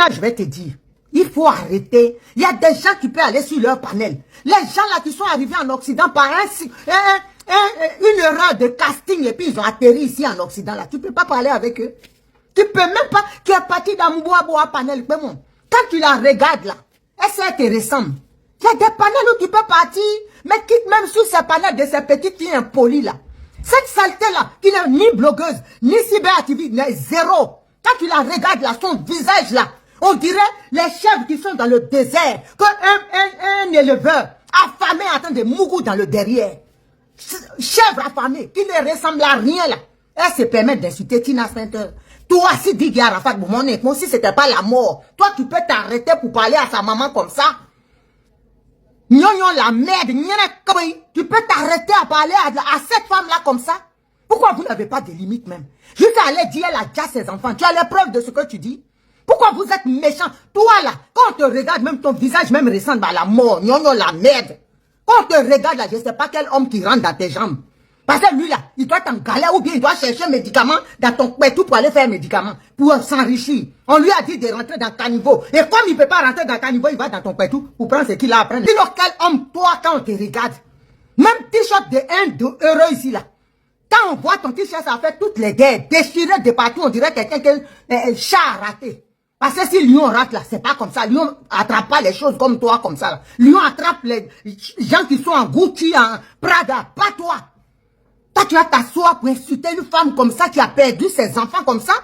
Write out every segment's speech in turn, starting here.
Tina, je vais te dire, il faut arrêter. Il y a des gens qui peuvent aller sur leur panel. Les gens là qui sont arrivés en Occident par une erreur de casting et puis ils ont atterri ici en Occident là. Tu ne peux pas parler avec eux. Tu peux même pas, qui est parti dans Mboua panel. Quand tu la regardes là, elle te ressemble. Il y a des panels où tu peux partir, mais quitte même sur ces panels de ces petites filles impolies là. Cette saleté là, qui n'est ni blogueuse, ni cyberactiviste, n'est zéro. Quand tu la regardes là, son visage là, on dirait les chèvres qui sont dans le désert, qu'un éleveur affamé en train de mourir dans le derrière. Chèvre affamée, qui ne ressemble à rien là. Elle se permet d'insulter Tina Center. Toi, si Didier Arafat, mon époux, si c'était pas la mort, toi tu peux t'arrêter pour parler à sa maman comme ça. Nyonyon la merde, tu peux t'arrêter à parler à cette femme-là comme ça. Pourquoi vous n'avez pas de limite même? Juste aller dire elle a déjà ses enfants. Tu as les preuves de ce que tu dis. Pourquoi vous êtes méchant? Toi là, quand on te regarde, même ton visage même ressemble à la mort. Nyonyon la merde. Quand on te regarde là, je ne sais pas quel homme qui rentre dans tes jambes. Parce que lui là, il doit être en galère ou bien il doit chercher un médicament dans ton tout pour aller faire un médicament, pour s'enrichir. On lui a dit de rentrer dans caniveau. Et comme il ne peut pas rentrer dans caniveau, il va dans ton tout pour prendre ce qu'il a à prendre. Dis-donc quel homme, toi, quand on te regarde. Même t-shirt de 1 € ici là. Quand on voit ton t-shirt, ça fait toutes les guerres, déchiré de partout, on dirait quelqu'un qui est chat raté. Parce que si Lyon rate là, c'est pas comme ça. Lyon attrape pas les choses comme toi, comme ça. Là. Lyon attrape les gens qui sont en Gucci, en Prada, pas toi. Toi, tu vas t'asseoir pour insulter une femme comme ça qui a perdu ses enfants comme ça.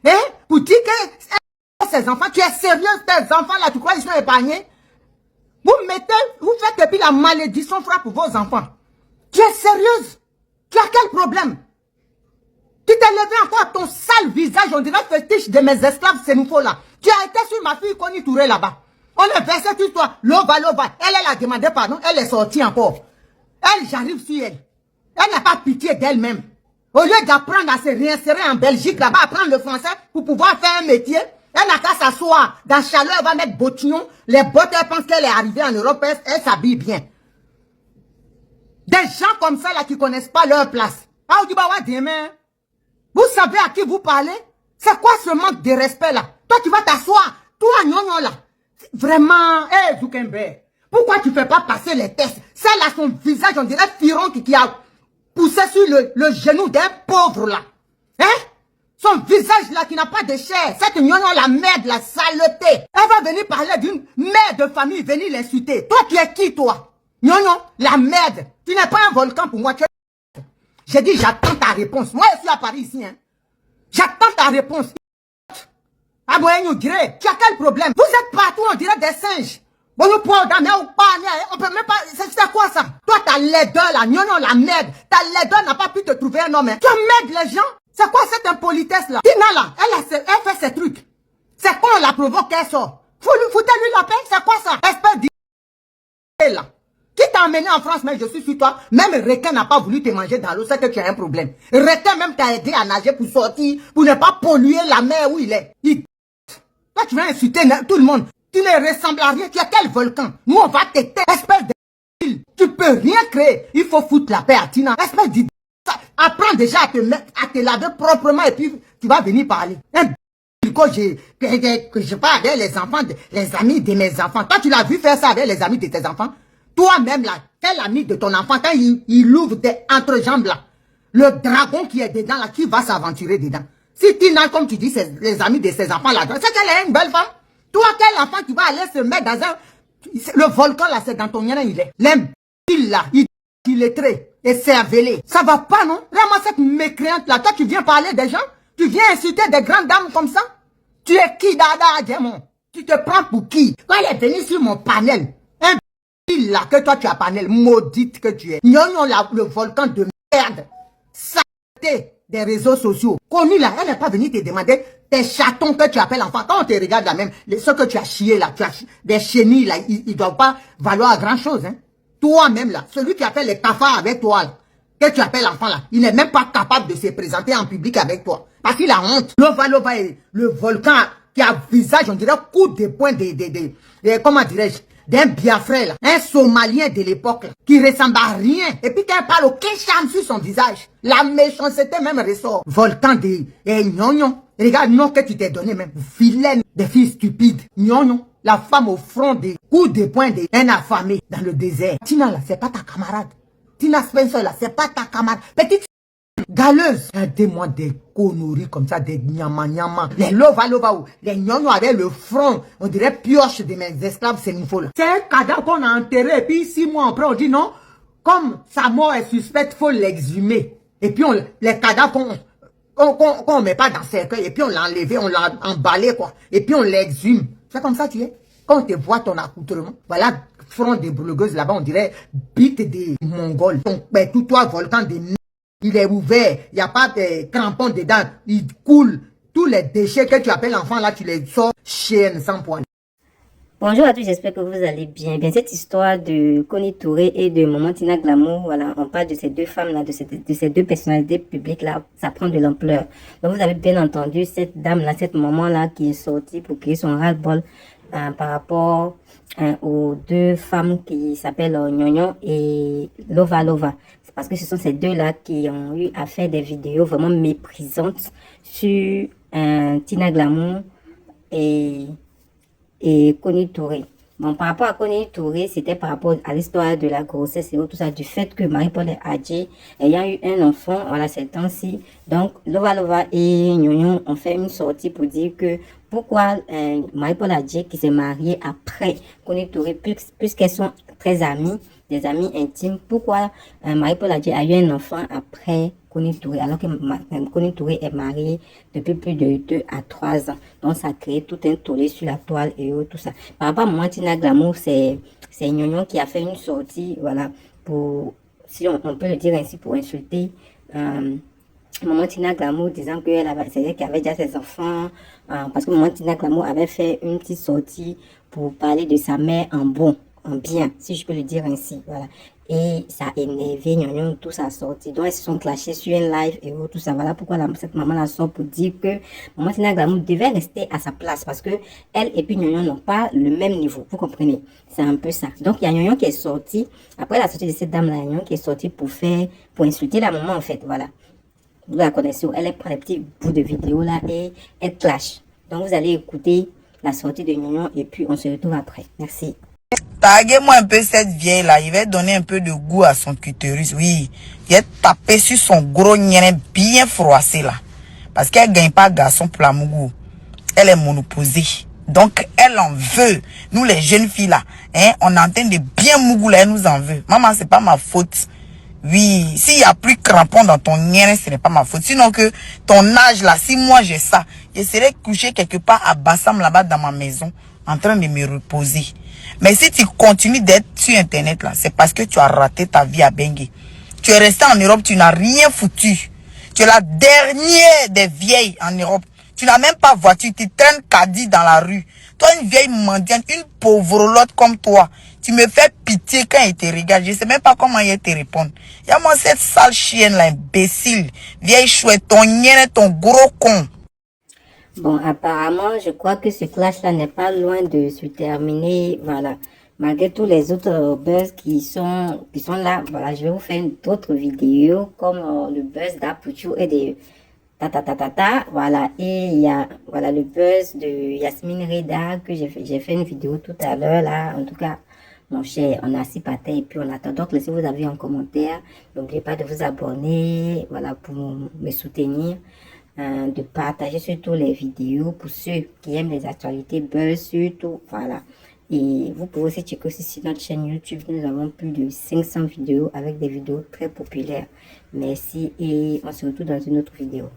Hein? Pour dire que ses enfants, tu es sérieuse, tes enfants là, tu crois qu'ils sont épargnés? Vous faites depuis la malédiction frappe pour vos enfants. Tu es sérieuse? Tu as quel problème? Tu t'es levé encore ton sale visage, on dirait fétiche de mes esclaves sénoufos là. Tu as été sur ma fille Connie Touré là-bas. On a versé sur toi, l'ova. Elle a demandé pardon, elle est sortie encore. Elle, j'arrive sur elle. Elle n'a pas pitié d'elle-même. Au lieu d'apprendre à se réinsérer en Belgique là-bas, apprendre le français pour pouvoir faire un métier, elle n'a qu'à s'asseoir. Dans chaleur, elle va mettre bottillon. Les bottes, elle pense qu'elle est arrivée en Europe, elle s'habille bien. Des gens comme ça là qui ne connaissent pas leur place. Vous savez à qui vous parlez? C'est quoi ce manque de respect là? Toi tu vas t'asseoir. Toi Nyonyon là. Vraiment, hé Zoukembe. Pourquoi tu ne fais pas passer les tests? Celle à son visage, on dirait Firon qui a poussé sur le genou d'un pauvre là. Hein? Son visage là qui n'a pas de chair. Cette Nyonyon la merde, la saleté. Elle va venir parler d'une mère de famille, venir l'insulter. Toi tu es qui toi? Nyonyon, la merde. Tu n'es pas un volcan pour moi. J'ai dit, j'attends ta réponse. Moi, je suis à Paris ici. Hein. J'attends ta réponse. Ah bon, tu as quel problème? Vous êtes partout, on dirait des singes. Bon, on peut même pas... C'est quoi ça? Toi, ta laideur là, non, la merde. Ta laideur n'a pas pu te trouver un homme. Hein. Tu emmerdes les gens. C'est quoi cette impolitesse là? Tina là, elle fait ses trucs. C'est quand on la provoque qu'elle sort. Foutez-lui la paix, c'est quoi ça? Espèce de... là. Qui t'a emmené en France, mais je suis sur toi. Même requin n'a pas voulu te manger dans l'eau, c'est que tu as un problème. Requin même t'a aidé à nager pour sortir, pour ne pas polluer la mer où il est. Toi, tu vas insulter tout le monde. Tu ne ressembles à rien. Tu as quel volcan? Nous, on va te taire. Espèce de... Tu peux rien créer. Il faut foutre la paix à Tina. Espèce de... Apprends déjà à te laver proprement et puis tu vas venir parler. Que je parle avec les enfants, les amis de mes enfants. Toi, tu l'as vu faire ça avec les amis de tes enfants? Toi-même là, quel ami de ton enfant, quand il ouvre tes entrejambes là, le dragon qui est dedans là, qui va s'aventurer dedans? Si Tina, comme tu dis, c'est les amis de ses enfants là, c'est qu'elle est une belle femme. Toi, quel enfant qui va aller se mettre dans un... Le volcan là, c'est dans ton lien, il est. L'imbécile là, il est très et cervelé. Ça va pas, non? Vraiment, cette mécréante là, toi, tu viens parler des gens? Tu viens insulter des grandes dames comme ça? Tu es qui, Dada, Diamond? Tu te prends pour qui? Quand elle est venue sur mon panel, là que toi tu as panel, maudite que tu es. Nyonyon là, le volcan de merde. Saleté des réseaux sociaux. Connu là, elle n'est pas venue te demander tes chatons que tu appelles enfants. Quand on te regarde là même, ce que tu as chié là, tu as des chenilles là, ils ne doivent pas valoir grand chose. Hein. Toi-même là, celui qui a fait les cafards avec toi là, que tu appelles enfant là, il n'est même pas capable de se présenter en public avec toi. Parce qu'il a honte. Lova est le volcan qui a visage, on dirait coup de poing comment dirais-je, d'un Biafrais, là, un Somalien de l'époque, qui ressemble à rien. Et puis qu'elle parle aucun charme sur son visage. La méchanceté même ressort. Volcan de gnognon. Regarde le nom que tu t'es donné même. Vilaine des filles stupides. Gnognon. La femme au front des coups de poing d'un affamé dans le désert. Tina là, c'est pas ta camarade. Tina Spencer là, c'est pas ta camarade. Petite galeuse. Regardez-moi des conneries comme ça, des nyama. Les lova, les gnognos avec le front, on dirait pioche de mes esclaves sénifaux là. C'est un cadavre qu'on a enterré et puis 6 mois après on dit non, comme sa mort est suspecte, faut l'exhumer. Et puis les cadavres qu'on met pas dans le cercueil et puis on l'a enlevé, on l'a emballé quoi. Et puis on l'exhume. C'est comme ça tu es. Quand on te voit ton accoutrement, voilà, front des blogueuses là-bas, on dirait bite des mongols. Ton tout toi volcan des... Il est ouvert, il n'y a pas de crampons dedans, il coule. Tous les déchets que tu appelles enfant là, tu les sors chienne sans poil. Bonjour à tous, j'espère que vous allez bien. Bien, cette histoire de Connie Touré et de Maman Tina Glamour, voilà, on parle de ces deux femmes-là, de ces deux personnalités publiques-là, ça prend de l'ampleur. Donc, vous avez bien entendu cette dame-là, cette maman-là qui est sortie pour créer son ras-le-bol par rapport aux deux femmes qui s'appellent Gnognon et Lova. C'est parce que ce sont ces deux-là qui ont eu à faire des vidéos vraiment méprisantes sur Tina Glamour et Connie Touré. Bon, par rapport à Connie Touré, c'était par rapport à l'histoire de la grossesse et tout ça, du fait que Marie-Paul Adjei ayant eu un enfant, voilà, ces temps-ci. Donc, Lova et Gnognon ont fait une sortie pour dire que pourquoi Marie-Paul Adjei qui s'est mariée après Connie Touré, puisqu'elles sont très amies, des amis intimes, pourquoi Marie-Paul Adjei a eu un enfant après Connie Touré, alors que Connie Touré est mariée depuis plus de 2 à 3 ans. Donc, ça a créé tout un tollé sur la toile et tout ça. Par rapport à Maman Tina Glamour, c'est Gnognon qui a fait une sortie, voilà, pour, si on peut le dire ainsi, pour insulter Maman Tina Glamour, disant qu'elle avait déjà ses enfants, parce que Maman Tina Glamour avait fait une petite sortie pour parler de sa mère en bien, si je peux le dire ainsi, voilà. Et ça a énervé Gnognon, tout ça a sorti. Donc, elles se sont clashées sur un live et tout ça. Voilà pourquoi cette maman-là sort pour dire que Maman Tina Glamour devait rester à sa place parce que elle et puis Gnognon n'ont pas le même niveau. Vous comprenez? C'est un peu ça. Donc, il y a Gnognon qui est sorti, après la sortie de cette dame-là, Gnognon qui est sorti pour insulter la maman, en fait, voilà. Vous la connaissez, elle prend des petits bouts de vidéo là et elle clash. Donc, vous allez écouter la sortie de Gnognon et puis on se retrouve après. Merci. Taguez-moi un peu cette vieille là, il va donner un peu de goût à son clitoris. Oui, il a tapé sur son gros nien bien froissé là. Parce qu'elle gagne pas garçon pour la mougou. Elle est monoposée. Donc elle en veut. Nous les jeunes filles là, hein, on est en train de bien mougou là, elle nous en veut. Maman, c'est pas ma faute. Oui, s'il y a plus crampon dans ton nien, ce n'est pas ma faute. Sinon que ton âge là, si moi j'ai ça, je serais couché quelque part à Bassam là-bas dans ma maison, en train de me reposer. Mais si tu continues d'être sur Internet là, c'est parce que tu as raté ta vie à Bengue. Tu es resté en Europe, tu n'as rien foutu. Tu es la dernière des vieilles en Europe. Tu n'as même pas voiture, tu traînes caddie dans la rue. Toi, une vieille mendiante, une pauvrelotte comme toi, tu me fais pitié quand il te regarde. Je ne sais même pas comment il te répondre. Il y a moi cette sale chienne là, imbécile. Vieille chouette, ton nien, ton gros con. Bon, apparemment, je crois que ce clash-là n'est pas loin de se terminer, voilà. Malgré tous les autres buzz qui sont là, voilà, je vais vous faire d'autres vidéos comme le buzz d'Apuchu et de voilà. Et il y a, voilà, le buzz de Yasmine Reda que j'ai fait une vidéo tout à l'heure, là. En tout cas, mon cher, on a 6 patins et puis on attend. Donc, laissez vos avis en commentaire. N'oubliez pas de vous abonner, voilà, pour me soutenir. De partager surtout les vidéos pour ceux qui aiment les actualités buzz surtout, voilà. Et vous pouvez aussi checker aussi sur notre chaîne YouTube, nous avons plus de 500 vidéos avec des vidéos très populaires. Merci et on se retrouve dans une autre vidéo.